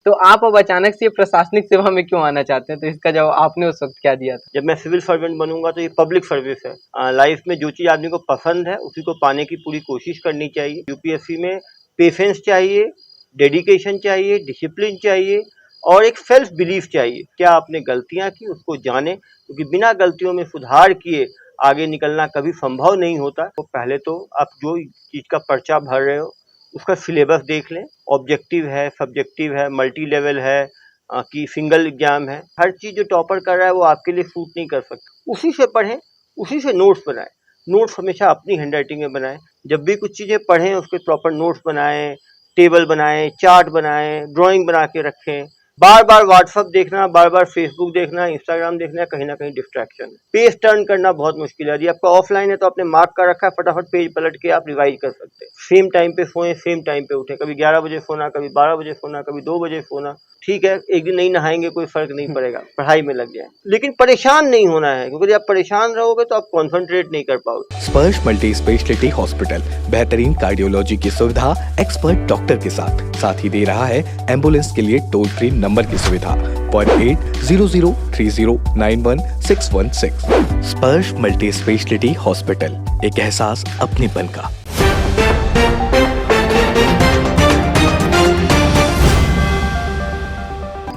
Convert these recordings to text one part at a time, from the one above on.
तो आप अब अचानक से प्रशासनिक सेवा में क्यों आना चाहते हैं? तो इसका जवाब आपने उस वक्त क्या दिया था? जब मैं सिविल सर्वेंट बनूंगा तो ये पब्लिक सर्विस है। लाइफ में जो चीज आदमी को पसंद है उसी को पाने की पूरी कोशिश करनी चाहिए। यूपीएससी में पेशेंस चाहिए, डेडिकेशन चाहिए, डिसिप्लिन चाहिए और एक सेल्फ बिलीफ चाहिए। क्या आपने गलतियां की उसको जाने, क्योंकि बिना गलतियों में सुधार किए आगे निकलना कभी संभव नहीं होता। तो पहले तो आप जो चीज का पर्चा भर रहे हो उसका सिलेबस देख लें। ऑब्जेक्टिव है, सब्जेक्टिव है, मल्टी लेवल है कि सिंगल एग्जाम है। हर चीज़ जो टॉपर कर रहा है वो आपके लिए सूट नहीं कर सकता। उसी से पढ़ें, उसी से नोट्स बनाएं। नोट्स हमेशा अपनी हैंडराइटिंग में बनाएं। जब भी कुछ चीज़ें पढ़ें उसके प्रॉपर नोट्स बनाएं, टेबल बनाएं, चार्ट बनाएं, ड्राइंग बना के रखें। बार बार व्हाट्सअप देखना, बार बार फेसबुक देखना, इंस्टाग्राम देखना कहीं ना कहीं डिस्ट्रैक्शन है। पेज टर्न करना बहुत मुश्किल है। यदि आपका ऑफलाइन है तो आपने मार्क कर रखा है, फटाफट पेज पलट के आप रिवाइज कर सकते हैं। सेम टाइम पे सोएं, सेम टाइम पे उठें। कभी 11 बजे सोना, कभी 12 बजे सोना, कभी 2 बजे सोना। ठीक है, एक दिन नहीं नहाएंगे कोई फर्क नहीं पड़ेगा, पढ़ाई में लग जाए, लेकिन परेशान नहीं होना है, क्योंकि आप परेशान रहोगे तो आप कॉन्सेंट्रेट नहीं कर पाओगे। स्पर्श मल्टी स्पेशलिटी हॉस्पिटल बेहतरीन कार्डियोलॉजी की सुविधा एक्सपर्ट डॉक्टर के साथ ही दे रहा है एम्बुलेंस के लिए टोल फ्री नंबर की सुविधा 08003091616। स्पर्श मल्टी स्पेशलिटी हॉस्पिटल, एक एहसास अपनेपन का।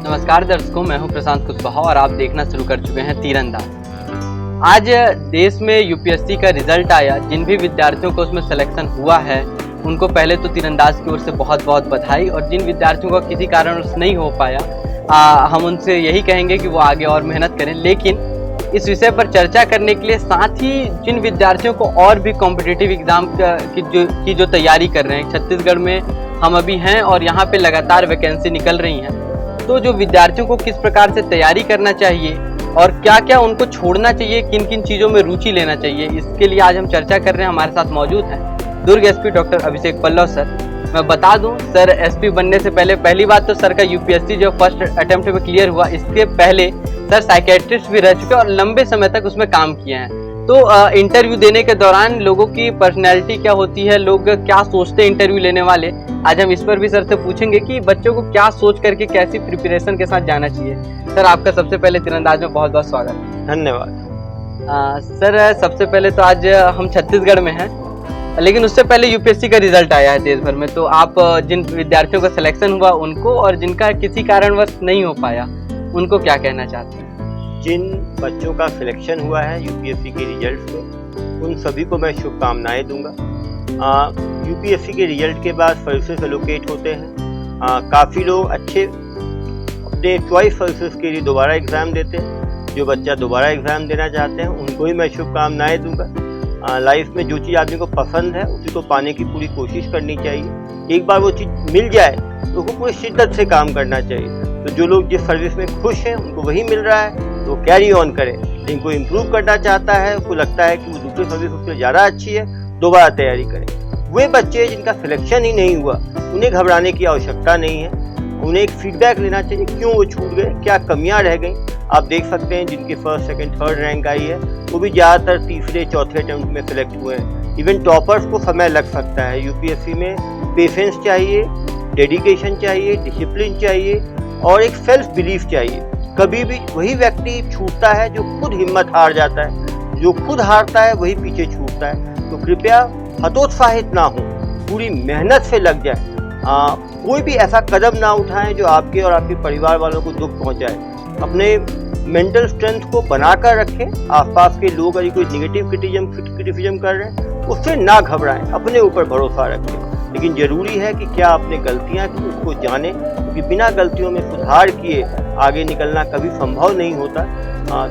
नमस्कार दर्शकों, मैं हूं प्रशांत कुशवाहा और आप देखना शुरू कर चुके हैं तीरंदाज। आज देश में यूपीएससी का रिजल्ट आया। जिन भी विद्यार्थियों को उसमें सिलेक्शन हुआ है उनको पहले तो तीरंदाज की ओर से बहुत बहुत बधाई, और जिन विद्यार्थियों का किसी कारणवश नहीं हो पाया हम उनसे यही कहेंगे कि वो आगे और मेहनत करें। लेकिन इस विषय पर चर्चा करने के लिए, साथ ही जिन विद्यार्थियों को और भी कॉम्पिटिटिव एग्जाम की जो तैयारी कर रहे हैं, छत्तीसगढ़ में हम अभी हैं और यहाँ पे लगातार वैकेंसी निकल रही हैं, तो जो विद्यार्थियों को किस प्रकार से तैयारी करना चाहिए और क्या क्या उनको छोड़ना चाहिए, किन किन चीज़ों में रुचि लेना चाहिए, इसके लिए आज हम चर्चा कर रहे हैं। हमारे साथ मौजूद हैं दुर्ग SP doctor Abhishek Pallav sir. मैं बता दूं सर, एसपी बनने से पहले पहली बात तो सर का यूपीएससी जो फर्स्ट अटेम्प्ट में क्लियर हुआ, इसके पहले सर साइकेट्रिस्ट भी रह चुके और लंबे समय तक उसमें काम किए हैं। तो इंटरव्यू देने के दौरान लोगों की पर्सनैलिटी क्या होती है, लोग क्या सोचते हैं इंटरव्यू लेने वाले, आज हम इस पर भी सर से पूछेंगे कि बच्चों को क्या सोच करके कैसी प्रिपरेशन के साथ जाना चाहिए। सर आपका सबसे पहले तीरंदाज में बहुत बहुत स्वागत है। धन्यवाद। सर सबसे पहले तो आज हम छत्तीसगढ़ में हैं, लेकिन उससे पहले यूपीएससी का रिजल्ट आया है देश भर में, तो आप जिन विद्यार्थियों का सिलेक्शन हुआ उनको और जिनका किसी कारणवश नहीं हो पाया उनको क्या कहना चाहते हैं? जिन बच्चों का सिलेक्शन हुआ है यूपीएससी के रिजल्ट में, उन सभी को मैं शुभकामनाएं दूंगा। यूपीएससी के रिजल्ट के बाद सर्विसेज एलोकेट होते हैं। काफ़ी लोग अच्छे अपने चॉइस सर्विसेज के लिए दोबारा एग्ज़ाम देते हैं। जो बच्चा दोबारा एग्ज़ाम देना चाहते हैं उनको ही मैं शुभकामनाएं दूंगा। लाइफ में जो चीज़ आदमी को पसंद है उसी को पाने की पूरी कोशिश करनी चाहिए। एक बार वो चीज़ मिल जाए तो उसको पूरी शिद्दत से काम करना चाहिए। तो जो लोग जिस सर्विस में खुश हैं उनको वही मिल रहा है तो कैरी ऑन करें। जिनको इम्प्रूव करना चाहता है, उसको लगता है कि वो दूसरी सर्विस उससे ज़्यादा अच्छी है, दोबारा तैयारी करें। वे बच्चे जिनका सिलेक्शन ही नहीं हुआ उन्हें घबराने की आवश्यकता नहीं है। उन्हें एक फीडबैक लेना चाहिए, क्यों वो छूट गए, क्या कमियां रह गई। आप देख सकते हैं जिनकी फर्स्ट, सेकंड, थर्ड रैंक आई है वो भी ज़्यादातर तीसरे, चौथे अटेम्प्ट में सिलेक्ट हुए हैं। इवन टॉपर्स को समय लग सकता है। यूपीएससी में पेशेंस चाहिए, डेडिकेशन चाहिए, डिसिप्लिन चाहिए और एक सेल्फ बिलीफ चाहिए। कभी भी वही व्यक्ति छूटता है जो खुद हिम्मत हार जाता है। जो खुद हारता है वही पीछे छूटता है। तो कृपया हतोत्साहित ना हो, पूरी मेहनत से लग जाए। कोई भी ऐसा कदम ना उठाएं जो आपके और आपके परिवार वालों को दुख पहुंचाए। अपने मेंटल स्ट्रेंथ को बनाकर रखें। आसपास के लोग यदि कोई निगेटिव क्रिटिसिज्म कर रहे हैं उससे ना घबराएं, अपने ऊपर भरोसा रखें। लेकिन जरूरी है कि क्या आपने गलतियां की उसको जानें, क्योंकि बिना गलतियों में सुधार किए आगे निकलना कभी संभव नहीं होता।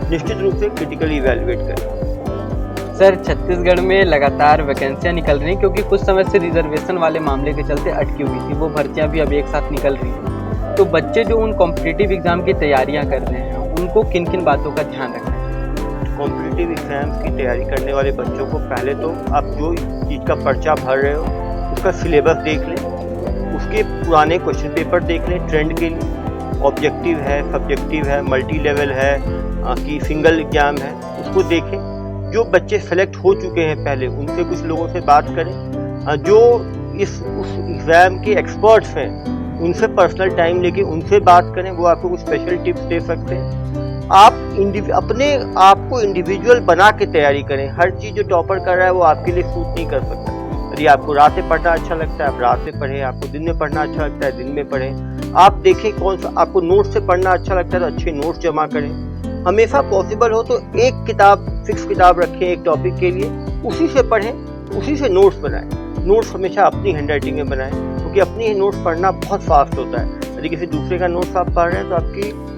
निश्चित रूप से क्रिटिकली इवैल्यूएट करें। सर छत्तीसगढ़ में लगातार वैकेंसियां निकल रही हैं, क्योंकि कुछ समय से रिजर्वेशन वाले मामले के चलते अटकी हुई थी, वो भर्तियां भी अब एक साथ निकल रही हैं। तो बच्चे जो उन कॉम्पिटिटिव एग्जाम की तैयारियां कर रहे हैं उनको किन किन बातों का ध्यान रखना है? कॉम्पिटिटिव एग्जाम्स की तैयारी करने वाले बच्चों को पहले तो आप जो चीज़ का पर्चा भर रहे हो उसका सिलेबस देख लें, उसके पुराने क्वेश्चन पेपर देख लें ट्रेंड के लिए। ऑब्जेक्टिव है, सब्जेक्टिव है, मल्टी लेवल है कि सिंगल एग्जाम है, उसको देखें। जो बच्चे सेलेक्ट हो चुके हैं पहले उनसे कुछ लोगों से बात करें। जो उस एग्ज़ाम के एक्सपर्ट्स हैं उनसे पर्सनल टाइम लेके उनसे बात करें, वो आपको कुछ स्पेशल टिप्स दे सकते हैं। आप अपने आप को इंडिविजुअल बना के तैयारी करें। हर चीज़ जो टॉपर कर रहा है वो आपके लिए सूट नहीं कर सकता। यदि आपको रात में पढ़ना अच्छा लगता है आप रात में पढ़ें, आपको दिन में पढ़ना अच्छा लगता है दिन में पढ़ें। आप देखें कौन सा आपको नोट्स से पढ़ना अच्छा लगता है तो अच्छे नोट्स जमा करें। हमेशा पॉसिबल हो तो एक किताब फिक्स किताब रखें एक टॉपिक के लिए, उसी से पढ़ें, उसी से नोट्स बनाएं। नोट्स हमेशा अपनी हैंडराइटिंग में बनाएं, क्योंकि अपनी नोट्स पढ़ना बहुत फास्ट होता है। यदि किसी दूसरे का नोट्स आप पढ़ रहे हैं तो आपकी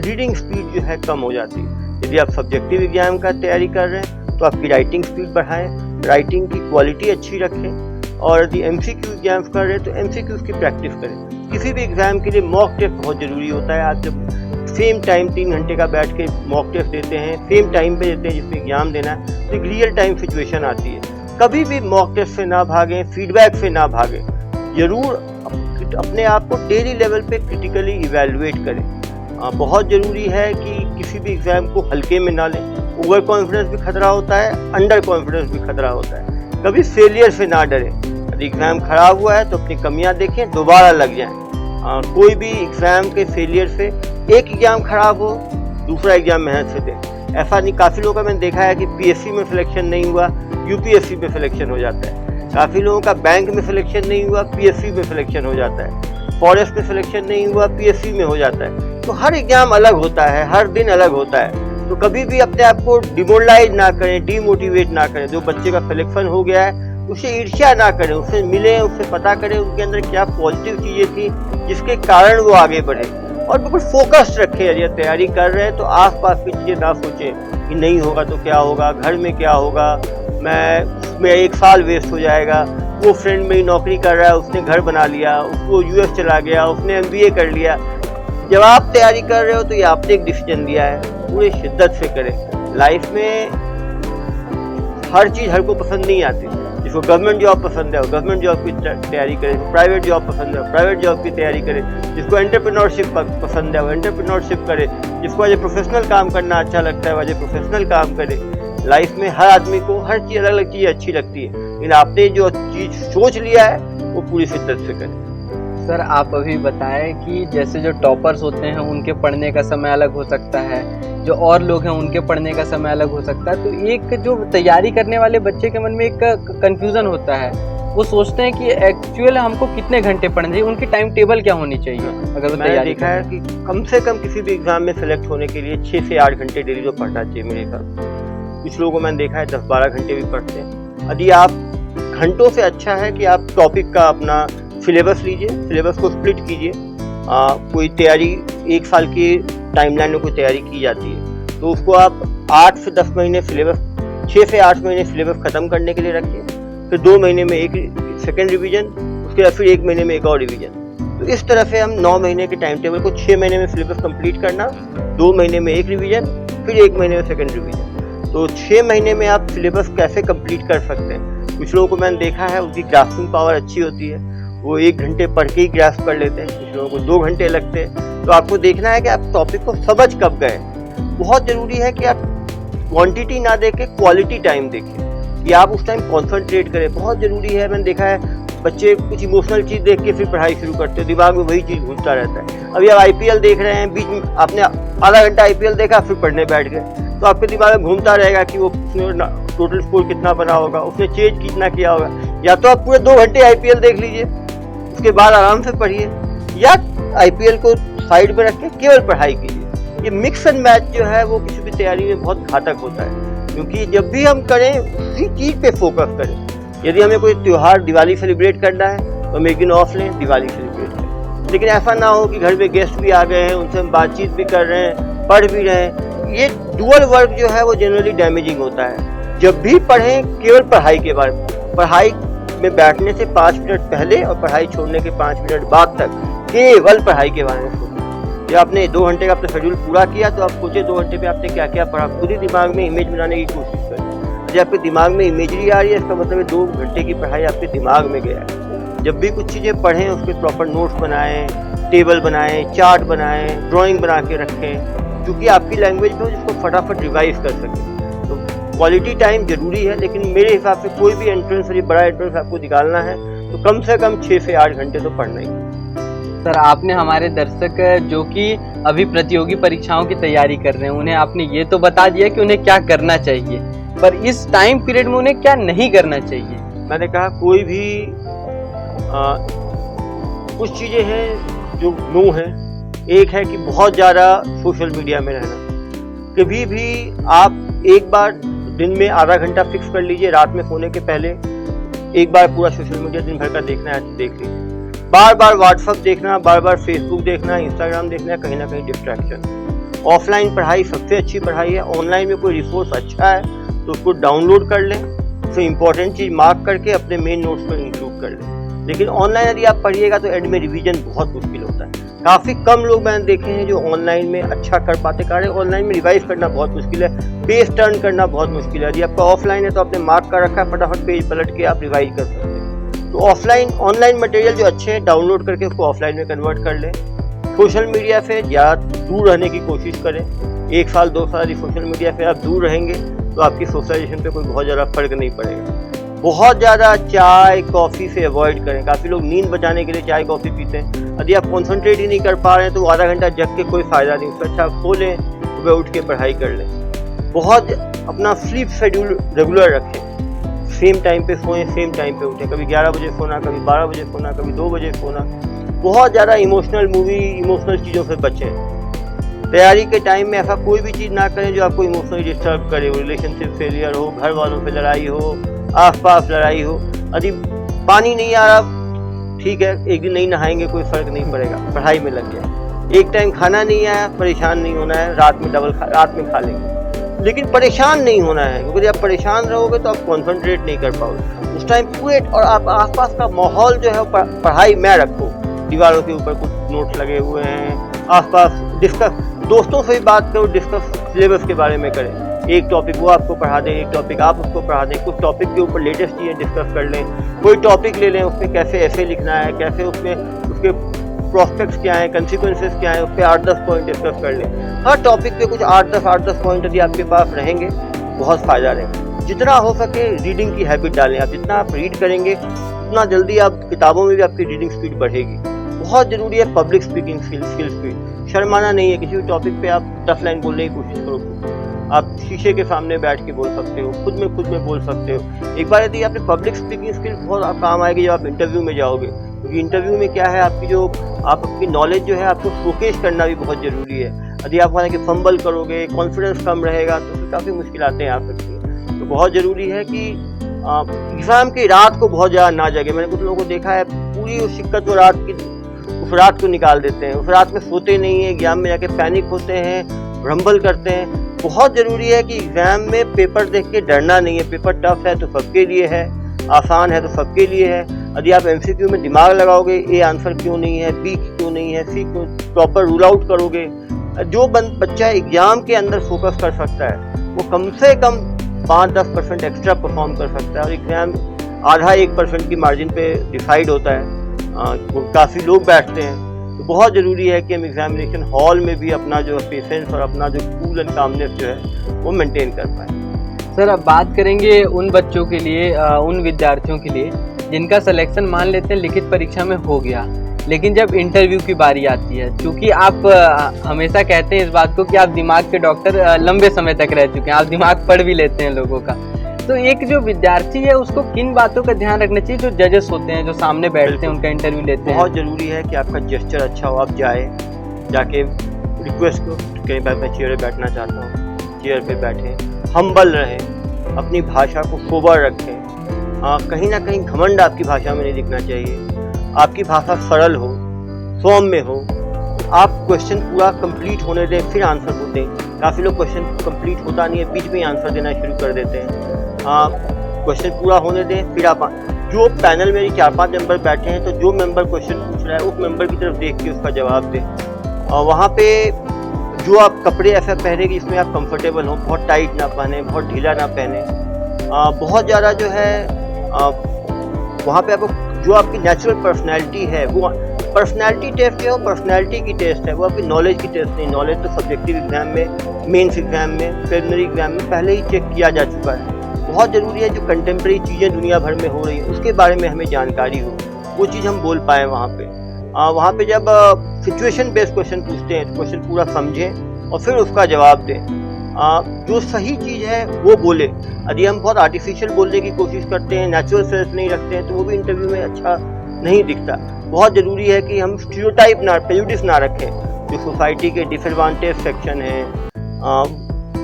रीडिंग स्पीड जो है कम हो जाती है। यदि आप सब्जेक्टिव एग्जाम का तैयारी कर रहे हैं तो आपकी राइटिंग स्पीड बढ़ाएं, राइटिंग की क्वालिटी अच्छी रखें। और यदि एमसीक्यू एग्जाम्स कर रहे हैं तो एमसीक्यूज की प्रैक्टिस करें। किसी भी एग्जाम के लिए मॉक टेस्ट बहुत ज़रूरी होता है। आप जब सेम टाइम 3 घंटे का बैठ के मॉक टेस्ट देते हैं, सेम टाइम पे देते हैं जिसमें एग्जाम देना है, तो एक रियल टाइम सिचुएशन आती है। कभी भी मॉक टेस्ट से ना भागें, फीडबैक से ना भागें। जरूर अपने आप को डेली लेवल पे क्रिटिकली इवैल्यूएट करें। बहुत ज़रूरी है कि किसी भी एग्ज़ाम को हल्के में ना लें। ओवर कॉन्फिडेंस भी खतरा होता है, अंडर कॉन्फिडेंस भी खतरा होता है। कभी फेलियर से ना डरें। यदि एग्ज़ाम खराब हुआ है तो अपनी कमियां देखें, दोबारा लग जाएं। कोई भी एग्ज़ाम के फेलियर से एक एग्ज़ाम खराब हो दूसरा एग्ज़ाम मेहनत से दें। ऐसा नहीं, काफ़ी लोगों का मैंने देखा है कि पीएससी में सिलेक्शन नहीं हुआ यूपीएससी में सिलेक्शन हो जाता है। काफ़ी लोगों का बैंक में सिलेक्शन नहीं हुआ पीएससी में सिलेक्शन हो जाता है। फॉरेस्ट में सिलेक्शन नहीं हुआ पीएससी में हो जाता है। तो हर एग्जाम अलग होता है, हर दिन अलग होता है। तो कभी भी अपने आप को डिमोरलाइज ना करें, डीमोटिवेट ना करें। जो बच्चे का सिलेक्शन हो गया है उसे ईर्ष्या ना करें, उससे मिलें, उससे पता करें उनके अंदर क्या पॉजिटिव चीज़ें थी जिसके कारण वो आगे बढ़े। और बिल्कुल फोकस्ड रखें। यदि तैयारी कर रहे हैं तो आसपास की चीज़ें ना सोचें कि नहीं होगा तो क्या होगा, घर में क्या होगा, मैं 1 साल वेस्ट हो जाएगा। वो फ्रेंड मेरी नौकरी कर रहा है, उसने घर बना लिया, उसको यूएस चला गया, उसने एमबीए कर लिया। जब आप तैयारी कर रहे हो तो ये आपने एक डिसीजन लिया है, पूरे शिद्दत से करें। लाइफ में हर चीज़ हर को पसंद नहीं आती। जिसको गवर्नमेंट जॉब पसंद है वो गवर्नमेंट जॉब की तैयारी करे, जिसको प्राइवेट जॉब पसंद है प्राइवेट जॉब की तैयारी करे, जिसको एंटरप्रेन्योरशिप पसंद है वो एंटरप्रेन्योरशिप करे, जिसको एज ए प्रोफेशनल काम करना अच्छा लगता है वो एज ए प्रोफेशनल काम करे। लाइफ में हर आदमी को हर चीज़ अलग अलग चीज़ अच्छी लगती है, लेकिन आपने जो चीज़ सोच लिया है वो पूरी शिद्दत से करें। सर आप अभी बताएं कि जैसे जो टॉपर्स होते हैं उनके पढ़ने का समय अलग हो सकता है, जो और लोग हैं उनके पढ़ने का समय अलग हो सकता है। तो एक जो तैयारी करने वाले बच्चे के मन में एक कंफ्यूजन होता है, वो सोचते हैं कि एक्चुअल हमको कितने घंटे पढ़ना चाहिए, उनकी टाइम टेबल क्या होनी चाहिए अगर वो मैंने देखा है कि कम से कम किसी भी एग्जाम में सेलेक्ट होने के लिए 6 से 8 घंटे डेली तो पढ़ना चाहिए मेरे हिसाब। कुछ लोगों को मैंने देखा है 10-12 घंटे भी पढ़ते हैं। यदि आप घंटों से अच्छा है कि आप टॉपिक का अपना सिलेबस लीजिए, सिलेबस को स्प्लिट कीजिए। कोई तैयारी 1 साल की टाइमलाइन में कोई तैयारी की जाती है तो उसको आप 8 से 10 महीने सिलेबस, 6 से 8 महीने सिलेबस ख़त्म करने के लिए रखिए। फिर 2 महीने में एक सेकेंड रिवीजन, उसके बाद फिर 1 महीने में एक और रिवीजन। तो इस तरह से हम 9 महीने के टाइम टेबल को 6 महीने में सिलेबस कंप्लीट करना, 2 महीने में एक रिवीजन, फिर 1 महीने में सेकेंड रिवीजन। तो 6 महीने में आप सिलेबस कैसे कंप्लीट कर सकते हैं। कुछ लोगों को मैंने देखा है उनकी ग्रास्पिंग पावर अच्छी होती है, वो 1 घंटे पढ़ के ही ग्रास्प कर लेते हैं। कुछ लोगों को 2 घंटे लगते हैं। तो आपको देखना है कि आप टॉपिक को समझ कब गए। बहुत ज़रूरी है कि आप क्वांटिटी ना देखें, क्वालिटी टाइम देखें कि आप उस टाइम कॉन्सनट्रेट करें। बहुत ज़रूरी है। मैंने देखा है बच्चे कुछ इमोशनल चीज़ देख के फिर पढ़ाई शुरू करते हैं, दिमाग में वही चीज़ घूमता रहता है। अभी आप आईपीएल देख रहे हैं, बीच में आपने आधा घंटा आईपीएल देखा फिर पढ़ने बैठ गए, तो आपके दिमाग में घूमता रहेगा कि वो टोटल स्कोर कितना बना होगा, उसने चेंज कितना किया होगा। या तो आप पूरे 2 घंटे आईपीएल देख लीजिए, उसके बाद आराम से पढ़िए, या आईपीएल को साइड में रख के केवल पढ़ाई कीजिए। ये मिक्स एंड मैच जो है वो किसी भी तैयारी में बहुत घातक होता है, क्योंकि जब भी हम करें उसी चीज़ पे फोकस करें। यदि हमें कोई त्यौहार दिवाली सेलिब्रेट करना है तो हम एक दिन ऑफ लें, दिवाली सेलिब्रेट करें। लेकिन ऐसा ना हो कि घर में गेस्ट भी आ गए हैं, उनसे हम बातचीत भी कर रहे हैं, पढ़ भी रहे हैं। ये डुअल वर्क जो है वो जनरली डैमेजिंग होता है। जब भी पढ़ें केवल पढ़ाई के बारे में, पढ़ाई में बैठने से 5 मिनट पहले और पढ़ाई छोड़ने के 5 मिनट बाद तक केवल पढ़ाई के बारे में सोचें। जब आपने 2 घंटे का अपना शेड्यूल पूरा किया तो आप सोचे 2 घंटे में आपने क्या क्या पढ़ा, खुद ही दिमाग में इमेज बनाने की कोशिश करें। जब आपके दिमाग में इमेजरी आ रही है इसका मतलब 2 घंटे की पढ़ाई आपके दिमाग में गया है। जब भी कुछ चीज़ें पढ़ें उसके प्रॉपर नोट्स बनाएं, टेबल बनाएं, चार्ट बनाएं, ड्राइंग बना के रखें, क्योंकि आपकी लैंग्वेज में हो जिसको फटाफट रिवाइज कर सकें। तो क्वालिटी टाइम जरूरी है, लेकिन मेरे हिसाब से कोई भी एंट्रेंस और बड़ा एंट्रेंस आपको निकालना है तो कम से कम 6 से 8 घंटे तो पढ़ना ही। सर आपने हमारे दर्शक जो कि अभी प्रतियोगी परीक्षाओं की तैयारी कर रहे हैं उन्हें आपने ये तो बता दिया कि उन्हें क्या करना चाहिए, पर इस टाइम पीरियड में उन्हें क्या नहीं करना चाहिए? मैंने कहा कोई भी कुछ चीज़ें हैं जो नो है। एक है कि बहुत ज़्यादा सोशल मीडिया में रहना। कभी भी आप एक बार दिन में आधा घंटा फिक्स कर लीजिए, रात में सोने के पहले एक बार पूरा सोशल मीडिया दिन भर का देखना है तो देख लीजिए। बार बार व्हाट्सअप देखना, बार बार फेसबुक देखना, इंस्टाग्राम देखना, कहीं ना कहीं डिस्ट्रैक्शन। ऑफलाइन पढ़ाई सबसे अच्छी पढ़ाई है। ऑनलाइन में कोई रिसोर्स अच्छा है तो उसको डाउनलोड कर लें, तो इम्पोर्टेंट चीज़ मार्क करके अपने मेन नोट्स पर इंक्लूड कर लें। लेकिन ऑनलाइन यदि आप पढ़िएगा तो एंड में रिवीजन बहुत मुश्किल होता है। काफ़ी कम लोग मैंने देखे हैं जो ऑनलाइन में अच्छा कर पाते। कार्य ऑनलाइन में रिवाइज करना बहुत मुश्किल है, पेज टर्न करना बहुत मुश्किल है। यदि आपका ऑफलाइन है तो आपने मार्क कर रखा है, फटाफट पेज पलट के आप रिवाइज कर सकते हैं। तो ऑनलाइन मटेरियल जो अच्छे हैं डाउनलोड करके उसको ऑफलाइन में कन्वर्ट कर लें। सोशल मीडिया से ज़्यादा दूर रहने की कोशिश करें। 1 साल 2 साल यदि सोशल मीडिया से आप दूर रहेंगे तो आपकी सोशलाइजेशन पे कोई बहुत ज़्यादा फर्क नहीं पड़ेगा। बहुत ज़्यादा चाय कॉफ़ी से अवॉइड करें। काफ़ी लोग नींद बचाने के लिए चाय कॉफ़ी पीते हैं। यदि आप कॉन्सेंट्रेट ही नहीं कर पा रहे हैं तो आधा घंटा जग के कोई फ़ायदा नहीं। उससे अच्छा आप सो लें, सुबह उठ के पढ़ाई कर लें। बहुत अपना स्लीप शेड्यूल रेगुलर रखें। सेम टाइम पे सोएं, सेम टाइम पे उठें। कभी 11 बजे सोना, कभी 12 बजे सोना, कभी 2 बजे सोना। बहुत ज़्यादा इमोशनल चीज़ों से बचें। तैयारी के टाइम में ऐसा कोई भी चीज़ ना करें जो आपको इमोशनली डिस्टर्ब करे। रिलेशनशिप फेलियर हो, घर वालों से लड़ाई हो, आस-पास लड़ाई हो। यदि पानी नहीं आ रहा ठीक है, एक दिन नहीं नहाएंगे कोई फ़र्क नहीं पड़ेगा, पढ़ाई में लग जाए। एक टाइम खाना नहीं आया, परेशान नहीं होना है, रात में खा लेंगे। लेकिन परेशान नहीं होना है, क्योंकि आप परेशान रहोगे तो आप कॉन्सेंट्रेट नहीं कर पाओगे। उस टाइम पूरे और आप आसपास का माहौल जो है पढ़ाई में रखो। दीवारों के ऊपर कुछ नोट्स लगे हुए हैं, आसपास डिस्कस, दोस्तों से भी बात करो, डिस्कस सिलेबस के बारे में करें। एक टॉपिक वो आपको पढ़ा दें, एक टॉपिक आप उसको पढ़ा दें। कुछ टॉपिक के ऊपर लेटेस्ट चीज़ें डिस्कस कर लें। कोई टॉपिक ले लें, उसमें कैसे ऐसे लिखना है, कैसे उसमें उसके प्रॉस्पेक्ट्स क्या हैं, कंसिक्वेंसेस क्या हैं, उस पर 8-10 पॉइंट डिस्कस कर लें। हर टॉपिक पे कुछ 8-10 पॉइंट यदि आपके पास रहेंगे बहुत फ़ायदा रहेगा। जितना हो सके रीडिंग की हैबिट डालें। आप जितना आप रीड करेंगे उतना जल्दी आप किताबों में भी आपकी रीडिंग स्पीड बढ़ेगी। बहुत ज़रूरी है पब्लिक स्पीकिंग स्किल्स पे। शर्माना नहीं है, किसी भी टॉपिक पे आप 10 लाइन बोलने की कोशिश करो। आप शीशे के सामने बैठ के बोल सकते हो, खुद में बोल सकते हो। एक बार यदि आपने पब्लिक स्पीकिंग स्किल बहुत काम आएगी जब आप इंटरव्यू में जाओगे। क्योंकि इंटरव्यू में क्या है, आपकी नॉलेज जो है आपको शोकेस करना भी बहुत ज़रूरी है। यदि आप वहाँ के फंबल करोगे, कॉन्फिडेंस कम रहेगा तो फिर काफ़ी मुश्किलें आ सकती हैं। तो बहुत ज़रूरी है कि एग्ज़ाम की रात को बहुत ज़्यादा ना जगे। मैंने कुछ लोगों को देखा है पूरी उस शिक्कत उस रात को निकाल देते हैं। उस रात में सोते नहीं हैं, एग्जाम में जाके पैनिक होते हैं, भ्रम्बल करते हैं। बहुत ज़रूरी है कि एग्ज़ाम में पेपर देख के डरना नहीं है। पेपर टफ है तो सबके लिए है, आसान है तो सबके लिए है। यदि आप MCQ में दिमाग लगाओगे, ए आंसर क्यों नहीं है, बी क्यों नहीं है, सी क्यों, प्रॉपर रूल आउट करोगे, जो बच्चा एग्ज़ाम के अंदर फोकस कर सकता है वो कम से कम 5-10% एक्स्ट्रा परफॉर्म कर सकता है। और एग्ज़ाम आधा 1% की मार्जिन पे डिसाइड होता है। काफ़ी लोग बैठते हैं। तो बहुत ज़रूरी है कि हम एग्जामिनेशन हॉल में भी अपना जो पेशेंस और अपना जो कूल एंड कामनेस जो है वो मेंटेन कर पाएँ। सर अब बात करेंगे उन बच्चों के लिए, उन विद्यार्थियों के लिए जिनका सिलेक्शन मान लेते हैं लिखित परीक्षा में हो गया, लेकिन जब इंटरव्यू की बारी आती है, क्योंकि आप हमेशा कहते हैं इस बात को कि आप दिमाग के डॉक्टर लंबे समय तक रह चुके हैं, आप दिमाग पढ़ भी लेते हैं लोगों का। तो एक जो विद्यार्थी है उसको किन बातों का ध्यान रखना चाहिए, जो जजेस होते हैं जो सामने बैठते हैं उनका इंटरव्यू लेते हैं? बहुत ज़रूरी है कि आपका जेस्चर अच्छा हो। आप जाके रिक्वेस्ट को कहीं बार मैं चेयर पे बैठना चाहता हूँ, चेयर पे बैठें, हम्बल रहें, अपनी भाषा को सोबर रखें। कहीं ना कहीं घमंड आपकी भाषा में नहीं दिखना चाहिए। आपकी भाषा सरल हो, सौम्य हो। आप क्वेश्चन पूरा कंप्लीट होने दें फिर आंसर को दें। काफ़ी लोग क्वेश्चन कंप्लीट होता नहीं है, बीच में ही आंसर देना शुरू कर देते हैं। क्वेश्चन पूरा होने दें फिर आप, जो पैनल में 4-5 मेंबर बैठे हैं तो जो मेंबर क्वेश्चन पूछ रहा है उस मेंबर की तरफ देख के उसका जवाब दें। वहाँ पे जो आप कपड़े ऐसा पहने कि जिसमें आप कंफर्टेबल हो, बहुत टाइट ना पहने, बहुत ढीला ना पहने। बहुत ज़्यादा जो है वहाँ पे आपको जो आपकी नेचुरल पर्सनैलिटी है, वो पर्सनैलिटी टेस्ट है, वो पर्सनैलिटी की टेस्ट है, वो आपकी नॉलेज की टेस्ट नहीं। नॉलेज तो सब्जेक्टिव एग्जाम में, मेंस एग्जाम में, प्रिलिमिनरी एग्जाम में पहले ही चेक किया जा चुका है। बहुत ज़रूरी है जो कंटेम्प्रेरी चीज़ें दुनिया भर में हो रही हैं उसके बारे में हमें जानकारी हो, वो चीज़ हम बोल पाएँ वहाँ पे। वहाँ पे जब सिचुएशन बेस्ड क्वेश्चन पूछते हैं तो क्वेश्चन पूरा समझें और फिर उसका जवाब दें। जो सही चीज़ है वो बोले। यदि हम बहुत आर्टिफिशियल बोलने की कोशिश करते हैं, नेचुरल सेंस नहीं रखते हैं, तो वो भी इंटरव्यू में अच्छा नहीं दिखता। बहुत ज़रूरी है कि हम स्टीरियोटाइप ना, प्रेजुडिस ना रखें। जो सोसाइटी के डिसएडवांटेज सेक्शन हैं,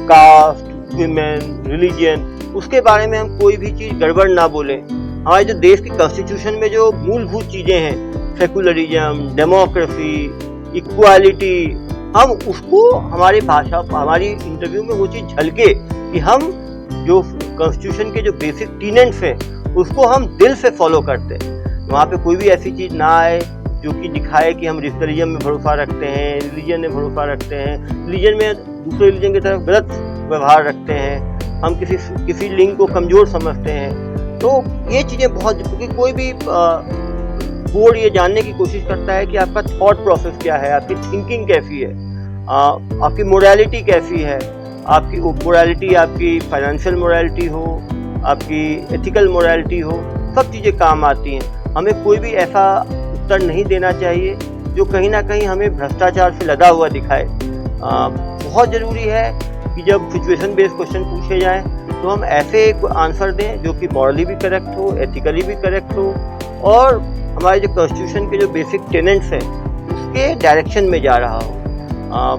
कास्ट, विमेन, रिलीजन, उसके बारे में हम कोई भी चीज़ गड़बड़ ना बोलें। हमारे जो देश की कॉन्स्टिट्यूशन में जो मूलभूत चीज़ें हैं, सेकुलरिज्म, डेमोक्रेसी, इक्वालिटी, हम उसको हमारी भाषा, हमारी इंटरव्यू में वो चीज़ झलके कि हम जो कॉन्स्टिट्यूशन के जो बेसिक टीनेंट्स हैं उसको हम दिल से फॉलो करते हैं। वहाँ पे कोई भी ऐसी चीज़ ना आए जो कि दिखाए कि हम रिलीजन में भरोसा रखते हैं, रिलीजन में भरोसा रखते हैं, रिलीजन में दूसरे रिलीजन की तरफ गलत व्यवहार रखते हैं, हम किसी लिंग को कमज़ोर समझते हैं। तो ये चीज़ें बहुत, क्योंकि कोई भी बोर्ड ये जानने की कोशिश करता है कि आपका थॉट प्रोसेस क्या है, आपकी थिंकिंग कैसी है, आपकी मोरालिटी कैसी है, आपकी मोरालिटी, आपकी फाइनेंशियल मोरालिटी हो, आपकी एथिकल मोरालिटी हो, सब चीज़ें काम आती हैं। हमें कोई भी ऐसा उत्तर नहीं देना चाहिए जो कहीं ना कहीं हमें भ्रष्टाचार से लदा हुआ दिखाए। बहुत ज़रूरी है कि जब सिचुएशन बेस्ड क्वेश्चन पूछे जाएं तो हम ऐसे आंसर दें जो कि मॉरली भी करेक्ट हो, एथिकली भी करेक्ट हो और हमारे जो कॉन्स्टिट्यूशन के जो बेसिक टेनेंट्स हैं उसके डायरेक्शन में जा रहा हो।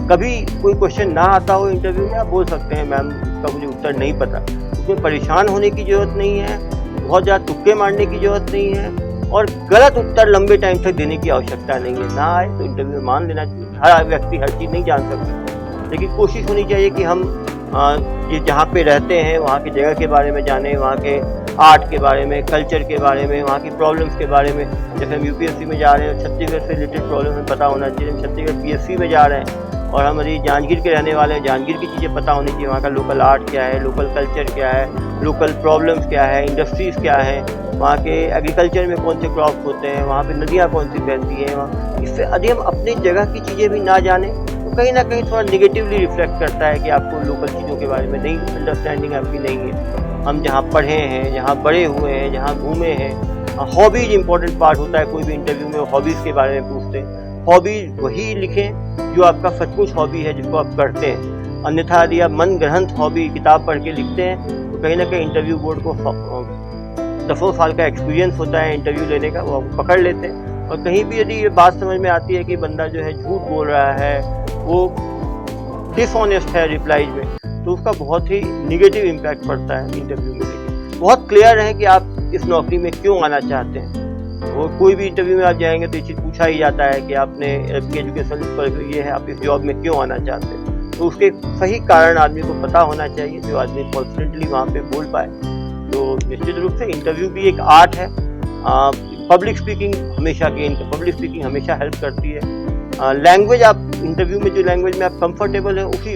कभी कोई क्वेश्चन ना आता हो इंटरव्यू में, आप बोल सकते हैं मैम इसका मुझे उत्तर नहीं पता। उसमें परेशान होने की ज़रूरत नहीं है, बहुत ज़्यादा तुक्के मारने की ज़रूरत नहीं है और गलत उत्तर लंबे टाइम तक देने की आवश्यकता नहीं है। ना आए तो इंटरव्यू में मान लेना चाहिए। हर व्यक्ति हर चीज़ नहीं जान सकता, लेकिन कोशिश होनी चाहिए कि हम ये जहाँ पे रहते हैं वहाँ की जगह के बारे में जानें, वहाँ के आर्ट के बारे में, कल्चर के बारे में, वहाँ की प्रॉब्लम्स के बारे में। जैसे हम यूपीएससी में जा रहे हैं, छत्तीसगढ़ से रिलेटेड प्रॉब्लम हमें पता होना चाहिए। हम छत्तीसगढ़ पीएससी में जा रहे हैं और हम यदि जांजगीर के रहने वाले हैं, जांजगीर की चीज़ें पता होनी चाहिए। वहाँ का लोकल आर्ट क्या है, लोकल कल्चर क्या है, लोकल प्रॉब्लम्स क्या है, इंडस्ट्रीज़ क्या है, वहाँ के एग्रीकल्चर में कौन से क्रॉप्स होते हैं, वहाँ पर नदियाँ कौन सी बहती हैं। इससे यदि हम अपनी जगह की चीज़ें भी ना जानें तो कहीं ना कहीं थोड़ा निगेटिवली रिफ्लेक्ट करता है कि आपको लोकल चीज़ों के बारे में नहीं अंडरस्टैंडिंग आपकी नहीं है। हम जहाँ पढ़े हैं, जहाँ बड़े हुए हैं, जहाँ घूमे हैं, हॉबीज इंपॉर्टेंट पार्ट होता है। कोई भी इंटरव्यू में हॉबीज़ के बारे में पूछते हैं। हॉबीज वही लिखें जो आपका सचमुच हॉबी है, जिसको आप करते हैं। अन्यथा यदि आप मन ग्रंथ हॉबी किताब पढ़ के लिखते हैं तो कहीं ना कहीं इंटरव्यू बोर्ड को 10 साल का एक्सपीरियंस होता है इंटरव्यू लेने का, वो पकड़ लेते हैं। और कहीं भी यदि ये बात समझ में आती है कि बंदा जो है झूठ बोल रहा है, वो डिसऑनेस्ट है रिप्लाईज में, तो उसका बहुत ही निगेटिव इम्पैक्ट पड़ता है इंटरव्यू में। लेकिन बहुत क्लियर है कि आप इस नौकरी में क्यों आना चाहते हैं। और कोई भी इंटरव्यू में आप जाएंगे तो ये चीज़ पूछा ही जाता है कि आपने एजुकेशन पर ये है, आप इस जॉब में क्यों आना चाहते हैं। तो उसके सही कारण आदमी को पता होना चाहिए, जो आदमी कॉन्फिडेंटली वहाँ पे बोल पाए। तो निश्चित रूप से इंटरव्यू भी एक आर्ट है। पब्लिक स्पीकिंग हमेशा हेल्प करती है। लैंग्वेज, आप इंटरव्यू में जो लैंग्वेज में आप कंफर्टेबल हैं उसी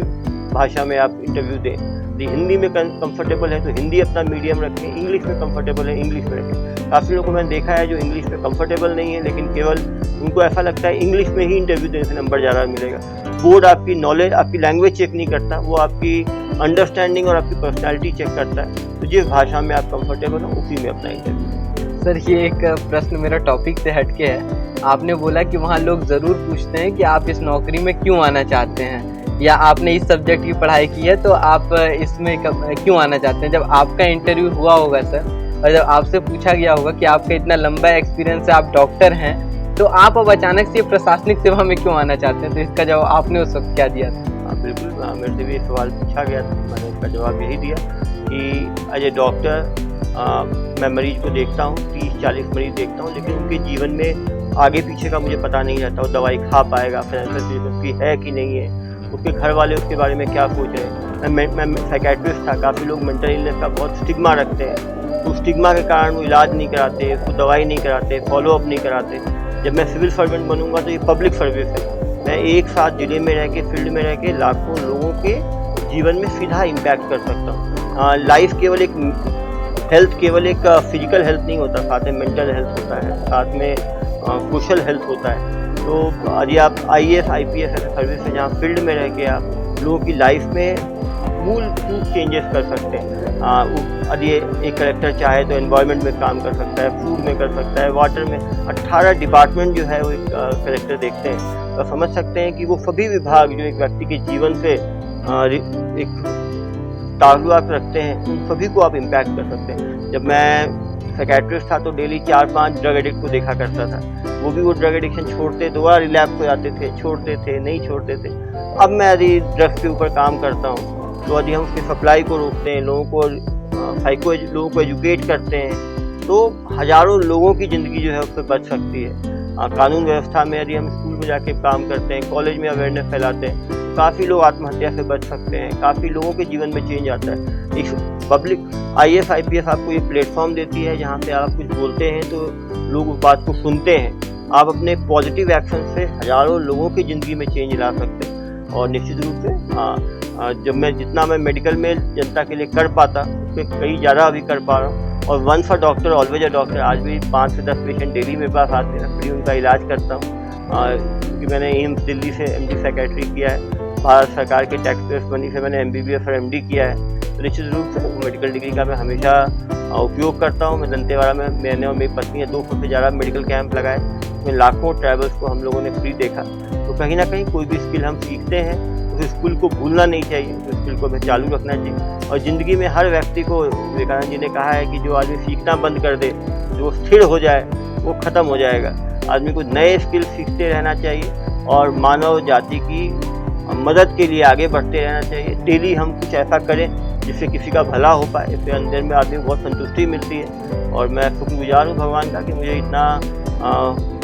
भाषा में आप इंटरव्यू दें। यदि हिंदी में कंफर्टेबल है तो हिंदी अपना मीडियम रखें, इंग्लिश में कंफर्टेबल है इंग्लिश में रखें। काफ़ी लोगों को मैंने देखा है जो इंग्लिश में कंफर्टेबल नहीं है, लेकिन केवल उनको ऐसा लगता है इंग्लिश में ही इंटरव्यू देने से नंबर ज़्यादा मिलेगा। बोर्ड आपकी नॉलेज, आपकी लैंग्वेज चेक नहीं करता, वो आपकी अंडरस्टैंडिंग और आपकी पर्सनैलिटी चेक करता है। तो जिस भाषा में आप कंफर्टेबल हो उसी में अपना इंटरव्यू। सर, ये एक प्रश्न मेरा टॉपिक से हटके है। आपने बोला कि वहाँ लोग ज़रूर पूछते हैं कि आप इस नौकरी में क्यों आना चाहते हैं, या आपने इस सब्जेक्ट की पढ़ाई की है तो आप इसमें क्यों आना चाहते हैं। जब आपका इंटरव्यू हुआ होगा सर, और जब आपसे पूछा गया होगा कि आपका इतना लंबा एक्सपीरियंस है, आप डॉक्टर हैं, तो आप अब अचानक से प्रशासनिक सेवा में क्यों आना चाहते हैं, तो इसका जवाब आपने उस वक्त क्या दिया था? बिल्कुल, मेरे से भी ये सवाल पूछा गया था, मैंने इसका जवाब यही दिया कि एज ए डॉक्टर मैं मरीज को देखता हूँ, 30-40 मरीज देखता हूँ, लेकिन उनके जीवन में आगे पीछे का मुझे पता नहीं रहता। वो दवाई खा पाएगा, फाइनेंशियल उसकी है कि नहीं है, उसके घर वाले उसके बारे में क्या सोच रहे हैं। मैं साइकेट्रिस्ट था। काफ़ी लोग मेंटल इलनेस का बहुत स्टिग्मा रखते हैं, तो स्टिग्मा के कारण वो इलाज नहीं कराते, उसको दवाई नहीं कराते, फॉलोअप नहीं कराते। जब मैं सिविल सर्वेंट बनूंगा तो ये पब्लिक सर्विस है। मैं एक साथ जिले में रह के, फील्ड में रह के लाखों लोगों के जीवन में सीधा इम्पैक्ट कर सकता हूँ। लाइफ केवल एक हेल्थ, केवल एक फिजिकल हेल्थ नहीं होता, साथ में मेंटल हेल्थ होता है, साथ में सोशल हेल्थ होता है। तो यदि आप IAS IPS ऐसे सर्विस है जहाँ फील्ड में रह के आप लोगों की लाइफ में मूलभूत चेंजेस कर सकते हैं। यदि एक कलेक्टर चाहे तो एनवायरनमेंट में काम कर सकता है, फूड में कर सकता है, वाटर में। 18 डिपार्टमेंट जो है वो एक कलेक्टर देखते हैं, तो समझ सकते हैं कि वो सभी विभाग जो एक व्यक्ति के जीवन से एक ताल्लुक रखते हैं, उन सभी को आप इम्पैक्ट कर सकते हैं। जब मैं साइकियाट्रिस्ट था तो डेली 4-5 ड्रग एडिक्ट को देखा करता था। वो भी वो ड्रग एडिक्शन छोड़ते दोबारा रिलैप्स हो जाते थे, छोड़ते थे, नहीं छोड़ते थे। अब मैं यदि ड्रग्स के ऊपर काम करता हूँ तो यदि हम उसकी सप्लाई को रोकते हैं, लोगों को एजुकेट करते हैं, तो हज़ारों लोगों की ज़िंदगी जो है उससे बच सकती है। कानून व्यवस्था में यदि हम स्कूल में जाके काम करते हैं, कॉलेज में अवेयरनेस फैलाते हैं, तो काफ़ी लोग आत्महत्या से बच सकते हैं, काफ़ी लोगों के जीवन में चेंज आता है। एक पब्लिक IAS IPS आपको ये प्लेटफॉर्म देती है जहाँ पे आप कुछ बोलते हैं तो लोग उस बात को सुनते हैं। आप अपने पॉजिटिव एक्शन से हज़ारों लोगों की ज़िंदगी में चेंज ला सकते हैं। और निश्चित रूप से जब मैं जितना मैं मेडिकल में जनता के लिए कर पाता उससे कई ज़्यादा अभी कर पा रहा हूँ। और once a doctor always a doctor, आज भी 5 से 10 पेशेंट डेली मेरे पास आते हैं, फ्री उनका इलाज करता हूँ। क्योंकि मैंने एम्स दिल्ली से MD साइकियाट्री किया है, भारत सरकार के टैक्स पेयर्स मनी से मैंने MBBS और MD किया है, तो निश्चित रूप से मेडिकल डिग्री का मैं हमेशा उपयोग करता हूँ। मैं दंतेवाड़ा में मैंने और मेरी पत्नी ने 200 से ज़्यादा मेडिकल कैंप लगाए, उसमें लाखों ट्रैवल्स को हम लोगों ने फ्री देखा। तो कहीं ना कहीं कोई भी स्किल हम सीखते हैं उस स्किल को भूलना नहीं चाहिए, उस स्किल को हमें चालू रखना चाहिए। और ज़िंदगी में हर व्यक्ति को, विवेकानंद जी ने कहा है कि जो आदमी सीखना बंद कर दे, जो स्थिर हो जाए, वो ख़त्म हो जाएगा। आदमी को नए स्किल सीखते रहना चाहिए और मानव जाति की मदद के लिए आगे बढ़ते रहना चाहिए। डेली हम कुछ ऐसा करें जिससे किसी का भला हो पाए, इससे अंदर में आदमी को बहुत संतुष्टि मिलती है। और मैं शुक्रगुजार हूँ भगवान का कि मुझे इतना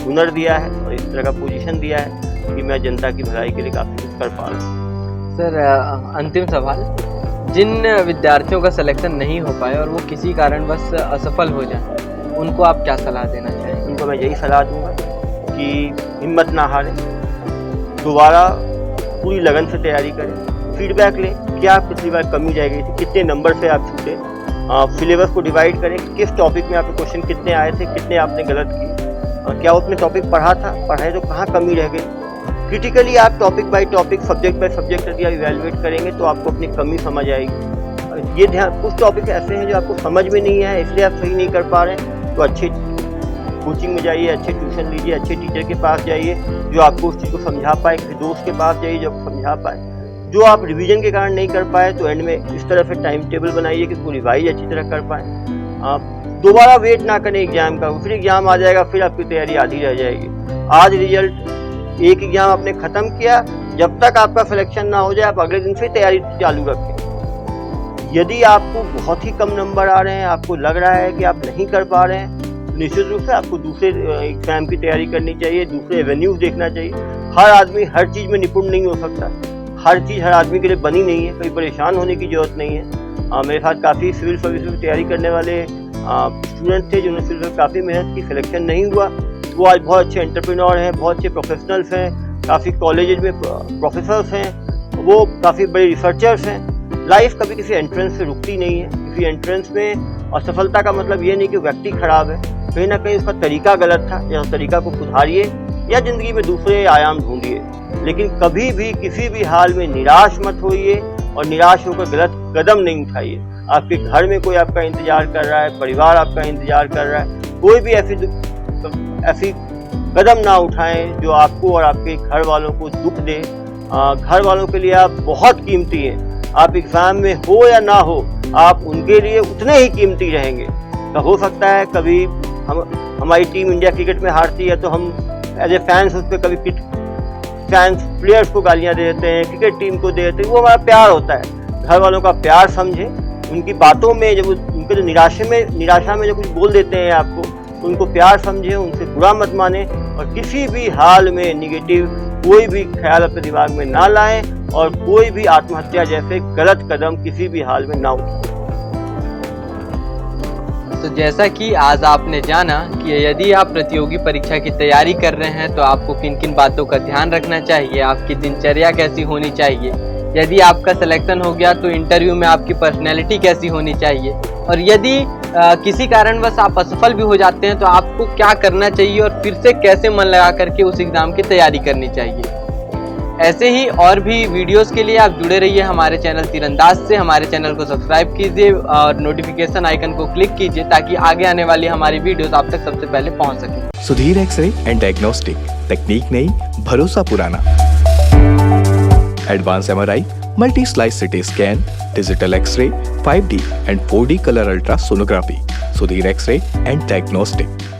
हुनर दिया है और इस तरह का पोजीशन दिया है कि मैं जनता की भलाई के लिए काफ़ी कुछ कर पा रहा हूँ। सर, अंतिम सवाल, जिन विद्यार्थियों का सिलेक्शन नहीं हो पाए और वो किसी कारणवश असफल हो जाए, उनको आप क्या सलाह देना चाहेंगे? उनको मैं यही सलाह दूंगा कि हिम्मत ना हारें, दोबारा पूरी लगन से तैयारी करें, फीडबैक लें, क्या पिछली बार कमी रह गई थी, कितने नंबर से आप छूटे, सिलेबस को डिवाइड करें, किस टॉपिक में आपके क्वेश्चन कितने आए थे, कितने आपने गलत किए, क्या उसमें टॉपिक पढ़ाए तो कहाँ कमी रह गई। क्रिटिकली आप topic by topic, subject by subject यदि आप इवैल्यूएट करेंगे तो आपको अपनी कमी समझ आएगी। ये ध्यान, कुछ टॉपिक ऐसे हैं जो आपको समझ में नहीं है इसलिए आप सही नहीं कर पा रहे हैं, तो अच्छे कोचिंग में जाइए, अच्छे ट्यूशन लीजिए, अच्छे टीचर के पास जाइए जो आपको उस चीज़ को समझा पाए, किसी दोस्त के पास जाइए जो आपको समझा पाए। जो आप रिवीजन के कारण नहीं कर पाए तो एंड में इस तरह से टाइम टेबल बनाइए कि उसको रिवाइज अच्छी तरह कर पाए। दोबारा वेट ना करें एग्जाम का, फिर एग्जाम आ जाएगा, फिर आपकी तैयारी आधी रह जाएगी। आज रिजल्ट, एक एग्जाम आपने ख़त्म किया, जब तक आपका सिलेक्शन ना हो जाए आप अगले दिन से तैयारी चालू रखें। यदि आपको बहुत ही कम नंबर आ रहे हैं, आपको लग रहा है कि आप नहीं कर पा रहे हैं, निश्चित रूप से आपको दूसरे एग्जाम की तैयारी करनी चाहिए, दूसरे एवेन्यूज देखना चाहिए। हर आदमी हर चीज़ में निपुण नहीं हो सकता, हर चीज़ हर आदमी के लिए बनी नहीं है, कोई परेशान होने की जरूरत नहीं है। मेरे साथ काफ़ी सिविल सर्विस की तैयारी करने वाले स्टूडेंट थे जिन्होंने सिविल काफ़ी मेहनत की, सिलेक्शन नहीं हुआ, वो आज बहुत अच्छे एंटरप्रेन्योर हैं, बहुत अच्छे प्रोफेशनल्स हैं, काफ़ी कॉलेज में प्रोफेसर्स हैं, वो काफ़ी बड़े रिसर्चर्स हैं। लाइफ कभी किसी एंट्रेंस से रुकती नहीं है, किसी एंट्रेंस में असफलता का मतलब ये नहीं कि व्यक्ति खराब है, कहीं ना कहीं उसका तरीका गलत था, या उस तरीका को सुधारिए या ज़िंदगी में दूसरे आयाम ढूंढिए। लेकिन कभी भी किसी भी हाल में निराश मत होइए और निराश होकर गलत कदम नहीं उठाइए। आपके घर में कोई आपका इंतजार कर रहा है, परिवार आपका इंतजार कर रहा है, कोई भी ऐसी कदम ना उठाएं जो आपको और आपके घर वालों को दुख दे। घर वालों के लिए आप बहुत कीमती हैं, आप एग्ज़ाम में हो या ना हो, आप उनके लिए उतने ही कीमती रहेंगे। तो हो सकता है कभी हमारी टीम इंडिया क्रिकेट में हारती है तो हम एज ए फैंस उस पर कभी फैंस प्लेयर्स को गालियां दे देते हैं, क्रिकेट टीम को दे देते हैं, वो हमारा प्यार होता है। घर वालों का प्यार समझें, उनकी बातों में जब उनके जो निराशा में जो कुछ बोल देते हैं आपको, तो उनको प्यार समझें, उनसे बुरा मत माने और किसी भी हाल में निगेटिव कोई भी ख्याल अपने दिमाग में ना लाएं और कोई भी आत्महत्या जैसे गलत कदम किसी भी हाल में ना उठाएं। तो जैसा कि आज आपने जाना कि यदि आप प्रतियोगी परीक्षा की तैयारी कर रहे हैं तो आपको किन किन बातों का ध्यान रखना चाहिए, आपकी दिनचर्या कैसी होनी चाहिए, यदि आपका सिलेक्शन हो गया तो इंटरव्यू में आपकी पर्सनैलिटी कैसी होनी चाहिए, और यदि किसी कारणवश आप असफल भी हो जाते हैं तो आपको क्या करना चाहिए और फिर से कैसे मन लगा करके उस एग्ज़ाम की तैयारी करनी चाहिए। ऐसे ही और भी वीडियोस के लिए आप जुड़े रहिए हमारे चैनल तीरंदाज से। हमारे चैनल को सब्सक्राइब कीजिए और नोटिफिकेशन आइकन को क्लिक कीजिए ताकि आगे आने वाली हमारी वीडियोस आप तक सबसे पहले पहुंच सके। सुधीर एक्सरे एंड डायग्नोस्टिक, तकनीक नई, भरोसा पुराना। Advance MRI, multi slice CT scan, digital x-ray, 5D and 4D colour ultra sonography. Sudhir x-ray and diagnostic.